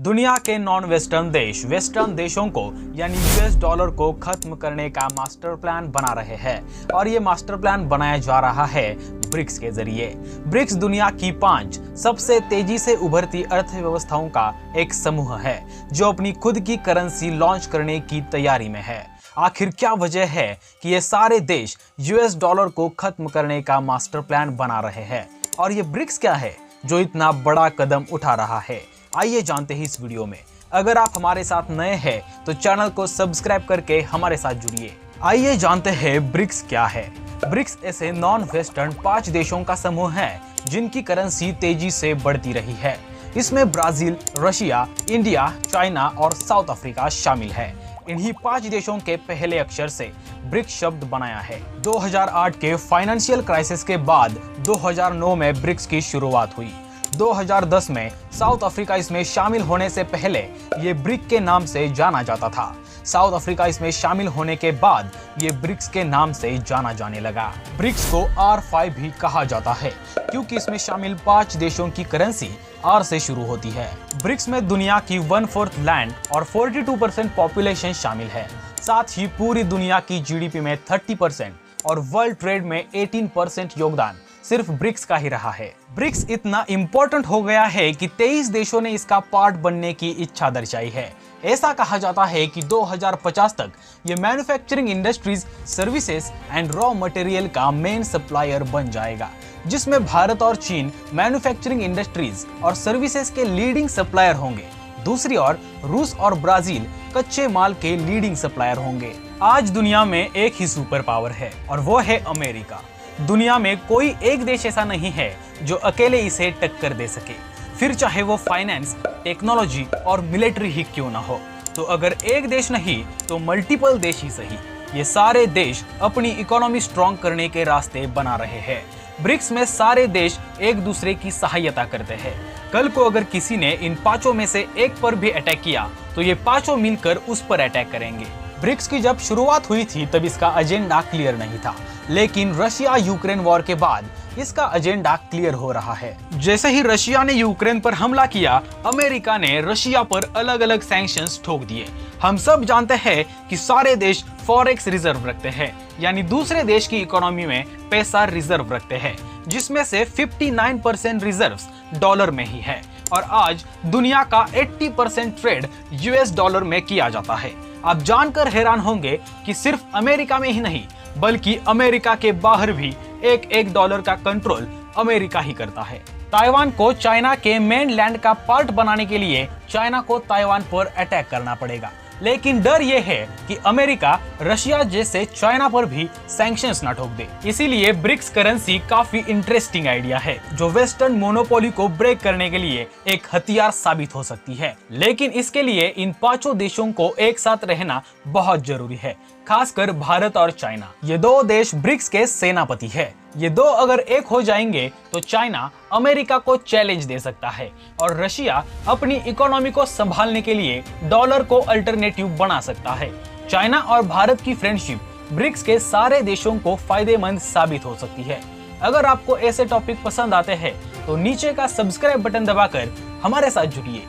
दुनिया के non western देश वेस्टर्न देशों को यानी यूएस डॉलर को खत्म करने का मास्टर प्लान बना रहे हैं और ये मास्टर प्लान बनाया जा रहा है ब्रिक्स के जरिए। ब्रिक्स दुनिया की 5 सबसे तेजी से उभरती अर्थव्यवस्थाओं का एक समूह है जो अपनी खुद की करेंसी लॉन्च करने की तैयारी में है। आखिर क्या वजह है कि ये सारे देश यूएस डॉलर को खत्म करने का मास्टर प्लान बना रहे हैं और ये ब्रिक्स क्या है जो इतना बड़ा कदम उठा रहा है? आइए जानते हैं इस वीडियो में। अगर आप हमारे साथ नए हैं तो चैनल को सब्सक्राइब करके हमारे साथ जुड़िए। आइए जानते हैं ब्रिक्स क्या है। ब्रिक्स ऐसे नॉन वेस्टर्न 5 देशों का समूह है जिनकी करेंसी तेजी से बढ़ती रही है। इसमें ब्राजील, रशिया, इंडिया, चाइना और साउथ अफ्रीका शामिल है। इन्हीं 5 देशों के पहले अक्षर से ब्रिक्स शब्द बनाया है। 2008 के फाइनेंशियल क्राइसिस के बाद 2009 में ब्रिक्स की शुरुआत हुई। 2010 में साउथ अफ्रीका इसमें शामिल होने से पहले ये ब्रिक के नाम से जाना जाता था। साउथ अफ्रीका इसमें शामिल होने के बाद ये ब्रिक्स के नाम से जाना जाने लगा। ब्रिक्स को R5 भी कहा जाता है क्योंकि इसमें शामिल 5 देशों की करेंसी R से शुरू होती है। ब्रिक्स में दुनिया की 1/4 लैंड और 42% पॉपुलेशन शामिल है। साथ ही पूरी दुनिया की जीडीपी में 30% और वर्ल्ड ट्रेड में 18% योगदान सिर्फ ब्रिक्स का ही रहा है। ब्रिक्स इतना इम्पोर्टेंट हो गया है कि 23 देशों ने इसका पार्ट बनने की इच्छा दर्शाई है। ऐसा कहा जाता है कि 2050 तक ये manufacturing industries, services and raw material का मेन सप्लायर बन जाएगा, जिसमें भारत और चीन मैन्युफैक्चरिंग इंडस्ट्रीज और सर्विसेज के लीडिंग सप्लायर होंगे। दूसरी ओर रूस और ब्राजील कच्चे माल के लीडिंग सप्लायर होंगे। आज दुनिया में एक ही सुपर पावर है और वो है अमेरिका। दुनिया में कोई एक देश ऐसा नहीं है जो अकेले इसे टक्कर दे सके, फिर चाहे वो फाइनेंस, टेक्नोलॉजी और मिलिट्री ही क्यों ना हो। तो अगर एक देश नहीं तो मल्टीपल देश ही सही, ये सारे देश अपनी इकोनॉमी स्ट्रॉन्ग करने के रास्ते बना रहे हैं। ब्रिक्स में सारे देश एक दूसरे की सहायता करते हैं। कल को अगर किसी ने इन 5 में से एक पर भी अटैक किया तो ये 5 मिलकर उस पर अटैक करेंगे। ब्रिक्स की जब शुरुआत हुई थी तब इसका एजेंडा क्लियर नहीं था, लेकिन रशिया यूक्रेन वॉर के बाद इसका एजेंडा क्लियर हो रहा है। जैसे ही रशिया ने यूक्रेन पर हमला किया, अमेरिका ने रशिया पर अलग अलग सैंक्शंस ठोक दिए। हम सब जानते हैं कि सारे देश फॉरेक्स रिजर्व रखते हैं, यानी दूसरे देश की इकोनॉमी में पैसा रिजर्व रखते हैं, जिसमें से 59% रिजर्व्स डॉलर में ही है और आज दुनिया का 80% ट्रेड यूएस डॉलर में किया जाता है। आप जानकर हैरान होंगे कि सिर्फ अमेरिका में ही नहीं बल्कि अमेरिका के बाहर भी एक डॉलर का कंट्रोल अमेरिका ही करता है। ताइवान को चाइना के मेन लैंड का पार्ट बनाने के लिए चाइना को ताइवान पर अटैक करना पड़ेगा, लेकिन डर यह है कि अमेरिका रशिया जैसे चाइना पर भी सैंक्शंस ना ठोक दे। इसीलिए ब्रिक्स करेंसी काफी इंटरेस्टिंग आइडिया है जो वेस्टर्न मोनोपोली को ब्रेक करने के लिए एक हथियार साबित हो सकती है। लेकिन इसके लिए इन 5 देशों को एक साथ रहना बहुत जरूरी है, खासकर भारत और चाइना। ये 2 देश ब्रिक्स के सेनापति है। ये 2 अगर एक हो जाएंगे तो चाइना अमेरिका को चैलेंज दे सकता है और रशिया अपनी इकोनॉमी को संभालने के लिए डॉलर को अल्टरनेटिव बना सकता है। चाइना और भारत की फ्रेंडशिप ब्रिक्स के सारे देशों को फायदेमंद साबित हो सकती है। अगर आपको ऐसे टॉपिक पसंद आते हैं तो नीचे का सब्सक्राइब बटन दबाकर हमारे साथ जुड़िए।